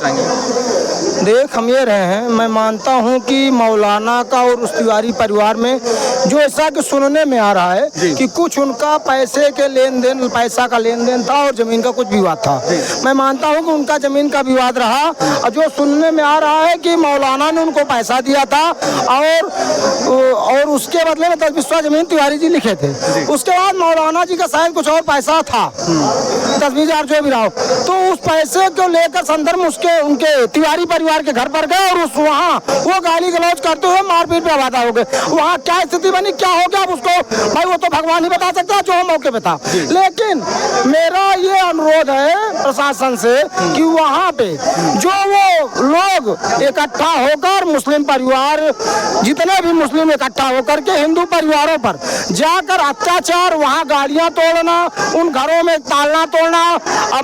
चाहेंगे? देख, हम ये रहे हैं, मैं मानता हूँ कि मौलाना का और उस तिवारी परिवार में जो ऐसा कि सुनने में आ रहा है कि कुछ उनका पैसे के लेन देन, पैसा का लेन देन था और जमीन का कुछ विवाद था। मैं मानता हूँ कि उनका जमीन का विवाद रहा, और जो सुनने में आ रहा है कि मौलाना ने उनको पैसा दिया था और उसके बदले में 10 बिस्वा जमीन तिवारी जी लिखे थे। उसके बाद मौलाना जी का शायद कुछ और पैसा था, 10-20 हजार जो भी रहा हो, तो उस पैसे को लेकर संदर्भ उनके तिवारी परिवार के घर पर गए और उस वहाँ वो गाली गलौज करते हुए मारपीट पे आवादा हो गए। वहाँ क्या स्थिति बनी, क्या हो गया, अब उसको भाई वो तो भगवान ही बता सकता है जो मौके पे था। लेकिन मेरा ये अनुरोध है प्रशासन से कि वहाँ पे जो वो लोग इकट्ठा होकर, मुस्लिम परिवार जितने भी मुस्लिम इकट्ठा होकर के हिंदू परिवारों पर जाकर अत्याचार, वहाँ गाड़ियाँ तोड़ना, उन घरों में तालना तोड़ना,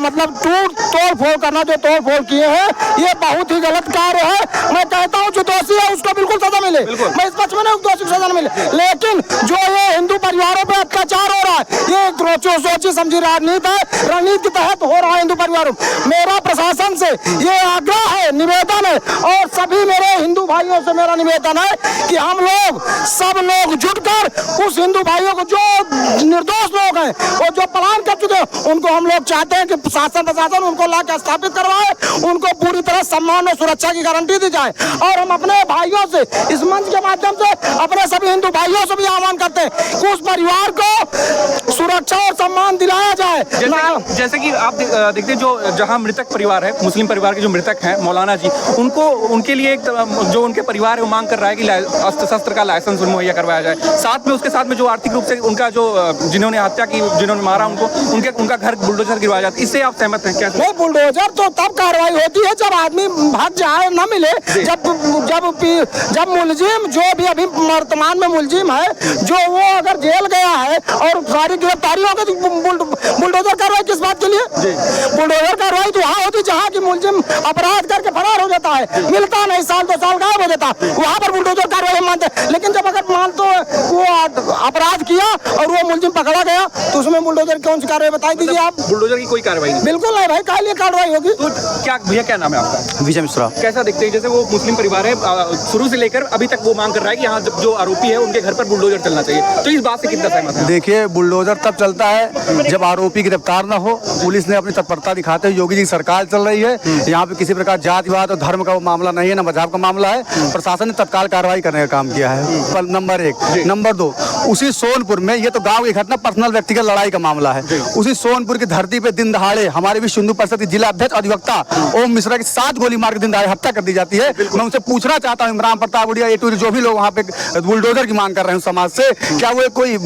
मतलब तोड़ फोड़ करना, जो तोड़ फोड़ किए हैं, ये बहुत ही गलत कार्य है। मैं कहता हूँ जो दोषी है उसको बिल्कुल सजा मिले, मैं इस पक्ष में नहीं, दोषी को सजा न मिले, लेकिन जो ये हिंदू परिवारों पे अत्याचार हो रहा है, ये सोची समझी राजनीति है, रणनीति के तहत हो रहा है हिंदू परिवारों। मेरा प्रशासन से ये आग्रह है, निवेदन है, और सभी मेरे हिंदू भाइयों से मेरा निवेदन है कि हम लोग सब लोग जुटकर उस हिंदू भाइयों को, जो निर्दोष लोग हैं और जो पलायन कर चुके हैं, उनको हम लोग चाहते हैं कि प्रशासन उनको लाकर स्थापित करवाए, उनको पूरी तरह सम्मान और सुरक्षा की गारंटी दी जाए। और हम अपने भाइयों से इस मंच के माध्यम से अपने सभी हिंदू भाइयों से भी आह्वान करते हैं कि उस परिवार को सुरक्षा और सम्मान दिलाया जाए। जैसे कि आप देखते हैं, जो जहां मृतक परिवार है, मुस्लिम परिवार के जो मृतक हैं मौलाना जी, उनको उनके लिए जो उनके परिवार है वो मांग कर रहा है कि अस्त्र शस्त्र का लाइसेंस मुहैया करवाया जाए। साथ में उसके साथ में जो आर्थिक रूप से उनका जो जिन्होंने हत्या की, जिन्होंने मारा उनका घर बुलडोजर गिरवाया जाता है। इससे आप सहमत हैं क्या? नहीं, बुलडोजर तो तब कार्रवाई होती है जब आदमी भाग जाए, न मिले, जब मुलजिम, जो भी अभी वर्तमान में मुलजिम है, जो वो अगर जेल गया है और सारी गिरफ्तारी हो गई, तो बुलडोजर कार्रवाई किस बात के लिए? बुलडोजर कार्रवाई तो वहाँ होती जहाँ की मुलजिम अपराध करके फरार हो जाता है, मिलता नहीं, साल 2 साल गायब हो जाता, वहाँ पर बुलडोजर कार्रवाई मानते हैं। लेकिन जब अगर मान तो वो अपराध किया और वो मुलजिम पकड़ा गया, तो उसमें बुलडोजर कौन सी कार्रवाई बताई दीजिए आप? बुलडोजर की कोई कार्रवाई नहीं? बिल्कुल नहीं भाई, काहे लिए कार्रवाई होगी? तो क्या भैया, क्या नाम है आपका? विजय मिश्रा। कैसा देखते हैं, जैसे वो मुस्लिम परिवार है, शुरू से लेकर अभी तक वो मांग कर रहा है कि यहाँ जो आरोपी है उनके घर पर बुलडोजर चलना चाहिए, तो इस बात से कितना सहमत है? देखिए, बुलडोजर तब चलता है जब आरोपी गिरफ्तार न हो। पुलिस ने अपनी तत्परता दिखाते हुए, योगी जी की सरकार चल रही है, यहाँ पे किसी प्रकार जातिवाद और धर्म का वो मामला नहीं है, न मजहब का मामला है। प्रशासन ने तत्काल कार्रवाई करने का काम किया है, नंबर 1। नंबर 2, उसी सोनपुर में, ये तो गाँव की घटना, पर्सनल व्यक्तिगत लड़ाई का मामला है, उसी सोनपुर की धरती पे दिन दहाड़े हमारे भी हिंदू परिषद के जिला अध्यक्ष अधिवक्ता ओम मिश्रा की 7 गोली मार के दिन दहाड़े हत्या कर दी जाती है। मैं उनसे पूछना चाहता हूँ, इमरान प्रताप गुड़िया, जो भी लोग वहाँ पे बुलडोजर की मांग कर रहे हैं समाज से, क्या वो कोई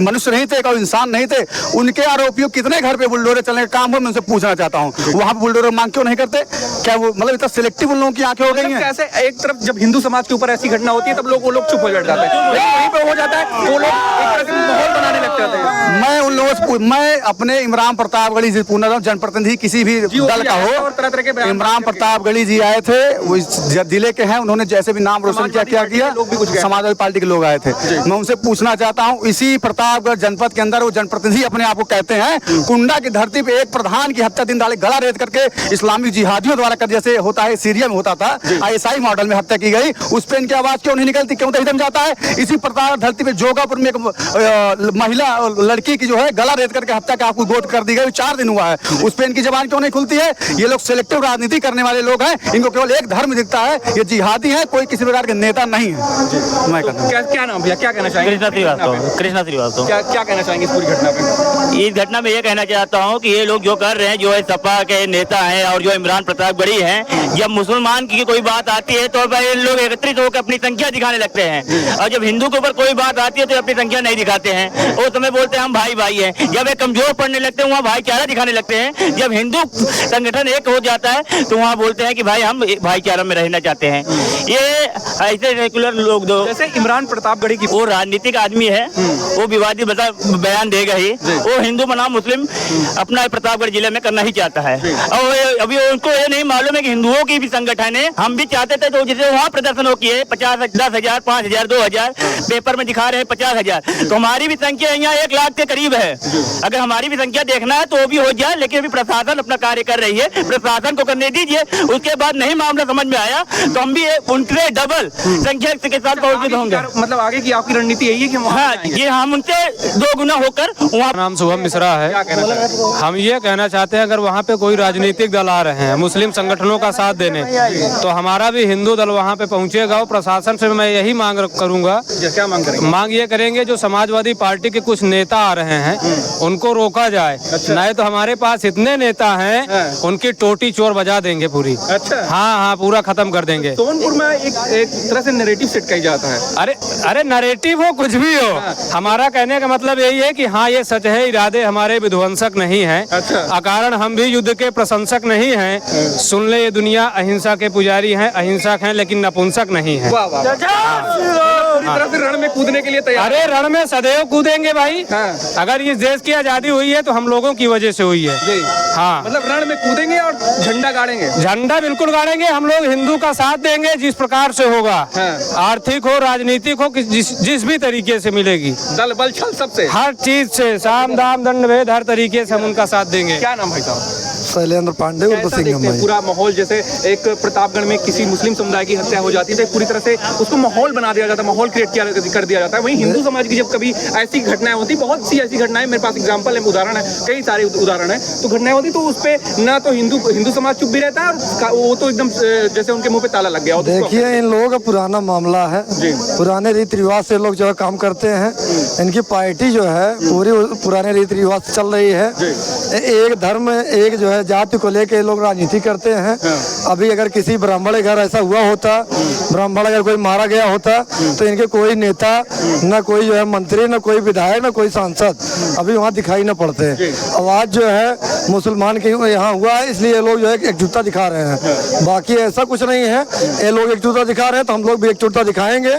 मनुष्य नहीं थे, कोई इंसान नहीं थे? उनके आरोपियों कितने घर पे बुलडोजर चलने का काम हो, मैं उनसे पूछना चाहता हूँ। वहाँ पे बुलडोजर मांग क्यों नहीं करते? क्या वो मतलब इतना सिलेक्टिव उन लोगों की आंखें हो गई हैं? ऐसे एक तरफ जब हिंदू समाज के ऊपर ऐसी घटना होती है, तब वो लोग चुप हो जाते हैं, वहीं पे हो जाता है वो लोग एक तरह से माहौल बनाने लग जाते हैं। मैं उन लोगों से, मैं अपने इमरान प्रतापगढ़ी से पूछना चाहूँ, जनप्रतिनिधि किसी भी दल का हो, इमरान प्रतापगढ़ी जी आए थे, वो जिले के हैं, उन्होंने जैसे भी नाम रोशन किया, समाजवादी पार्टी के लोग आए थे। मैं उनसे पूछना चाहता हूँ, इसी प्रतापगढ़ जनपद के अंदर वो जनप्रतिनिधि अपने आप को कहते हैं, कुंडा की धरती पे एक प्रधान की हत्या दिन दहाड़े गला रेत करके इस्लामिक जिहादियों द्वारा कर, जैसे होता है सीरिया में होता था, ISI मॉडल में हत्या की गई, उस पे इनकी आवाज क्यों नहीं निकलती, क्यों दम जाता है? इसी प्रतापगढ़ धरती पे जोगापुर में एक महिला लड़की की जो है गला रेत करके हत्या का आपको गोद कर दी गई, 4 दिन हुआ है, उस पे इनकी जबान क्यों नहीं खुलती है? ये लोग सिलेक्टिव राजनीति करने वाले लोग हैं, इनको केवल एक धर्म दिखता है, ये जिहादी है, कोई किसी प्रकार के नेता नहीं है। मैं क्या नाम भैया, क्या कहना चाहेंगे? कृष्णा श्रीवास्तव। क्या कहना चाहेंगे इस पूरी घटना पे? इस घटना में ये कहना चाहता हूँ कि ये लोग जो कर रहे हैं, जो है सपा के नेता हैं और जो इमरान प्रतापगढ़ी हैं, जब मुसलमान की कोई बात आती है तो भाई लोग एकत्रित होकर अपनी संख्या दिखाने लगते हैं, और जब हिंदू के ऊपर कोई बात आती है तो अपनी संख्या नहीं दिखाते हैं। वो समय बोलते हैं हम भाई भाई हैं, जब एक कमजोर पड़ने लगते हैं वहाँ भाईचारा दिखाने लगते हैं। जब हिंदू संगठन एक हो जाता है तो वहाँ बोलते हैं कि भाई हम भाईचारा में रहना चाहते हैं। ये ऐसे रेगुलर लोग दो, जैसे इमरान प्रतापगढ़ी की, वो राजनीतिक आदमी है, वो विवादित बयान देगा ही, वो हिंदू बनाम मुस्लिम अपना प्रतापगढ़ जिले में करना ही चाहता है। और अभी उनको ये नहीं मालूम है कि हिंदुओं की भी संगठन है, हम भी चाहते थे, तो जैसे वहाँ प्रदर्शन हो किए 50, 10,000, 5,000, 2,000, पेपर में दिखा रहे हैं 50,000 50,000, तो हमारी भी संख्या यहाँ 1 लाख के करीब है। अगर हमारी भी संख्या देखना है तो वो भी हो जाए, लेकिन अभी प्रशासन अपना कार्य कर रही है, प्रशासन को करने दीजिए। उसके बाद नहीं मामला समझ में आया तो हम भी उनसे डबल संख्या के साथ पहुंचित होंगे। मतलब आगे की आपकी रणनीति यही है कि हाँ, ये हम उनसे 2 गुना होकर वहाँ। नाम शुभम मिश्रा है। क्या कहना चाहते हैं? हम ये कहना चाहते हैं, अगर वहाँ पे कोई राजनीतिक दल आ रहे हैं मुस्लिम संगठनों का साथ देने, तो हमारा भी हिंदू दल वहाँ पे पहुँचेगा। और प्रशासन से मैं यही मांग करूँगा। क्या मांग करेंगे? मांग ये करेंगे, जो समाजवादी पार्टी के कुछ नेता आ रहे हैं उनको रोका जाए। नहीं तो हमारे पास इतने नेता हैं, उनकी टोटी चोर बजा देंगे पूरी। अच्छा। हाँ, पूरा खत्म कर देंगे। सोनपुर में एक तरह से नैरेटिव सेट किया जाता है। अरे नैरेटिव हो कुछ भी हो, हमारा कहने का मतलब यही है कि हाँ, ये सच है, इरादे हमारे विध्वंसक नहीं हैं। अच्छा। अकारण हम भी युद्ध के प्रशंसक नहीं हैं। सुन ले ये दुनिया, अहिंसा के पुजारी हैं, अहिंसक हैं लेकिन नपुंसक नहीं है। वाह वाह। पूरी तरह से रण में कूदने के लिए तैयार। अरे रण में सदैव कूदेंगे भाई। हाँ। अगर इस देश की आजादी हुई है तो हम लोगों की वजह से हुई है। जी। हाँ, मतलब रण में कूदेंगे और झंडा गाड़ेंगे। झंडा बिल्कुल गाड़ेंगे। हम लोग हिंदू का साथ देंगे जिस प्रकार से होगा। हाँ। आर्थिक हो, राजनीतिक हो, जिस भी तरीके से मिलेगी, दल बल छल सबसे, हर चीज से, साम दाम दंड भेद, हर तरीके से हम उनका साथ देंगे। क्या नाम भाई साहब? शैलेंद्र पांडे, कैसा देखते हैं पूरा माहौल? जैसे एक प्रतापगढ़ में किसी मुस्लिम समुदाय की हत्या हो जाती है तो पूरी तरह से उसको माहौल बना दिया जाता है, माहौल क्रिएट कर दिया जाता है। वहीं हिंदू समाज की जब कभी ऐसी घटनाएं होती, बहुत सी ऐसी घटनाएं, मेरे पास एग्जाम्पल है, उदाहरण है, कई सारे उदाहरण है, तो घटनाएं होती तो उस पे ना तो हिंदू समाज चुप भी रहता है और वो तो एकदम जैसे उनके मुंह पे ताला लग गया। देखिए, इन लोगों का पुराना मामला है, पुराने रीति रिवाज से लोग जो है काम करते हैं। इनकी पार्टी जो है पूरी पुराने रीति रिवाज से चल रही है। एक धर्म, एक जो है जाति को लेकर लोग राजनीति करते हैं। अभी अगर किसी ब्राह्मण के घर ऐसा हुआ होता, ब्राह्मण अगर कोई मारा गया होता, तो इनके कोई नेता, न कोई जो है मंत्री, न कोई विधायक, न कोई सांसद अभी वहाँ दिखाई न पड़ते। आवाज जो है मुसलमान के यहाँ हुआ है, इसलिए ये लोग जो है एकजुटता दिखा रहे हैं। बाकी ऐसा कुछ नहीं है। ये लोग एकजुटता दिखा रहे हैं तो हम लोग भी एकजुटता दिखाएंगे।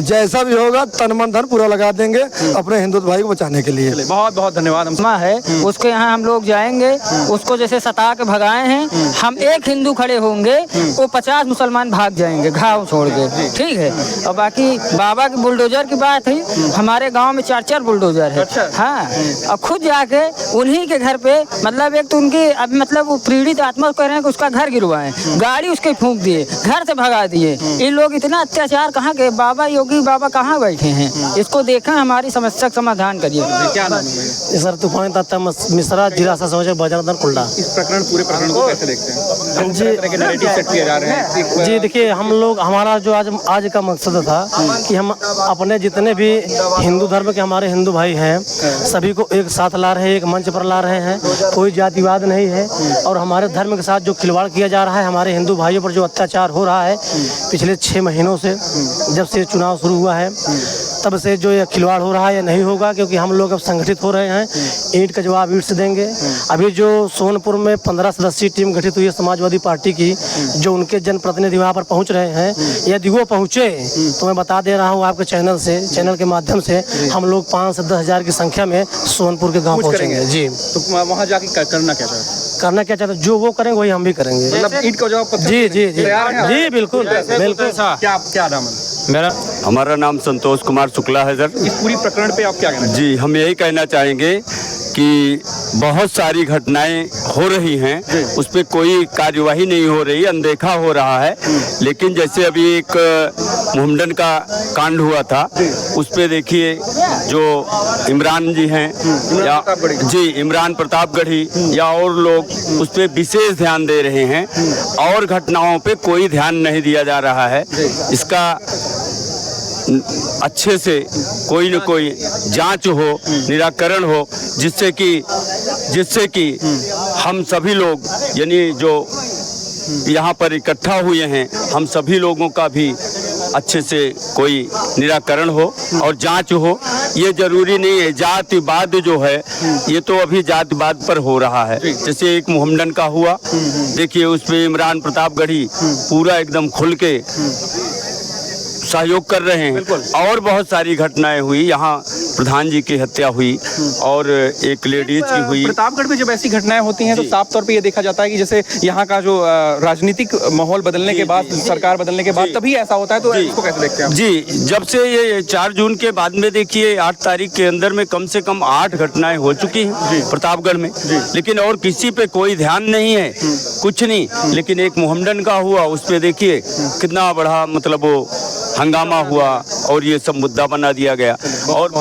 जैसा भी होगा तन मन धन पूरा लगा देंगे अपने हिंदू भाई को बचाने के लिए। बहुत बहुत धन्यवाद। है उसके यहाँ हम लोग जाएंगे, उसको जैसे सता के भगाए हैं, हम एक हिंदू खड़े होंगे, वो 50 मुसलमान भाग जाएंगे घाव छोड़ के। ठीक है। और बाकी बाबा की बुलडोजर की बात है, हमारे गांव में 4 बुलडोजर है। अच्छा। हाँ, और खुद जाके उन्हीं के घर पे, मतलब एक तो उनकी अब मतलब वो पीड़ित आत्मा कह रहे हैं कि उसका घर गिरवाएं, गाड़ी उसके फूंक दिए, घर से भगा दिए। इन लोग इतना अत्याचार कहाँ के बाबा योगी बाबा कहाँ बैठे हैं? इसको देखा, हमारी समस्या का समाधान करिए। क्या नाम है? सर तूफान दत्ता मिश्रा, जिला समझे बाजार कुल्ला। इस पूरे प्रकरण को कैसे देखते हैं? जी, नैरेटिव सेट किए जा रहे हैं। जी देखिए, हम लोग, हमारा जो आज का मकसद था कि हम अपने जितने भी हिंदू धर्म के हमारे हिंदू भाई हैं सभी को एक साथ ला रहे हैं, एक मंच पर ला रहे हैं। कोई जातिवाद नहीं है। और हमारे धर्म के साथ जो खिलवाड़ किया जा रहा है, हमारे हिंदू भाइयों पर जो अत्याचार हो रहा है पिछले 6 महीनों से, जब से चुनाव शुरू हुआ है तब से जो ये खिलवाड़ हो रहा है ये नहीं होगा, क्योंकि हम लोग अब संगठित हो रहे हैं। ईंट का जवाब ईंट से देंगे। अभी जो सोनपुर में 15 सदस्यीय टीम गठित हुई है समाजवादी पार्टी की, जो उनके जनप्रतिनिधि वहाँ पर पहुँच रहे हैं, यदि वो पहुँचे तो मैं बता दे रहा हूँ आपके चैनल के माध्यम से, हम लोग 5 से 10 हज़ार की संख्या में सोनपुर के गाँव पहुँचेंगे। जी, तो वहाँ जाके करना क्या चाहते, जो वो करेंगे वही हम भी करेंगे। मतलब ईंट का जवाब? जी जी जी जी, बिल्कुल बिल्कुल। क्या नाम है? हमारा नाम संतोष कुमार शुक्ला है सर। इस पूरी प्रकरण पे आप क्या कहना चाहेंगे? जी, हम यही कहना चाहेंगे कि बहुत सारी घटनाएं हो रही हैं, उस पर कोई कार्यवाही नहीं हो रही, अनदेखा हो रहा है। लेकिन जैसे अभी एक मुंडन का कांड हुआ था, उस पे देखिए जो इमरान जी हैं जी, इमरान प्रतापगढ़ी या और लोग उस पे विशेष ध्यान दे रहे हैं और घटनाओं पे कोई ध्यान नहीं दिया जा रहा है। इसका अच्छे से कोई न कोई जांच हो, निराकरण हो, जिससे कि हम सभी लोग, यानी जो यहाँ पर इकट्ठा हुए हैं, हम सभी लोगों का भी अच्छे से कोई निराकरण हो और जांच हो। ये जरूरी नहीं है जातिवाद जो है, ये तो अभी जातिवाद पर हो रहा है। जैसे एक मुंडन का हुआ, देखिए उस पे इमरान प्रतापगढ़ी पूरा एकदम खुल के सहयोग कर रहे हैं। और बहुत सारी घटनाएं हुई, यहाँ प्रधान जी की हत्या हुई और एक लेडीज की हुई। प्रतापगढ़ में जब ऐसी घटनाएं होती हैं तो साफ तौर पे ये देखा जाता है कि जैसे यहाँ का जो राजनीतिक माहौल बदलने के बाद, सरकार बदलने के बाद तभी ऐसा होता है, तो इसको कैसे देखते हैं आप? जी, जब से ये 4 जून के बाद में देखिए 8 तारीख के अंदर में कम से कम 8 घटनाएं हो चुकी हैं प्रतापगढ़ में, लेकिन और किसी पे कोई ध्यान नहीं है, कुछ नहीं। लेकिन एक मोहम्मडन का हुआ, उस पे देखिए कितना बड़ा मतलब वो हंगामा हुआ और ये सब मुद्दा बना दिया गया। और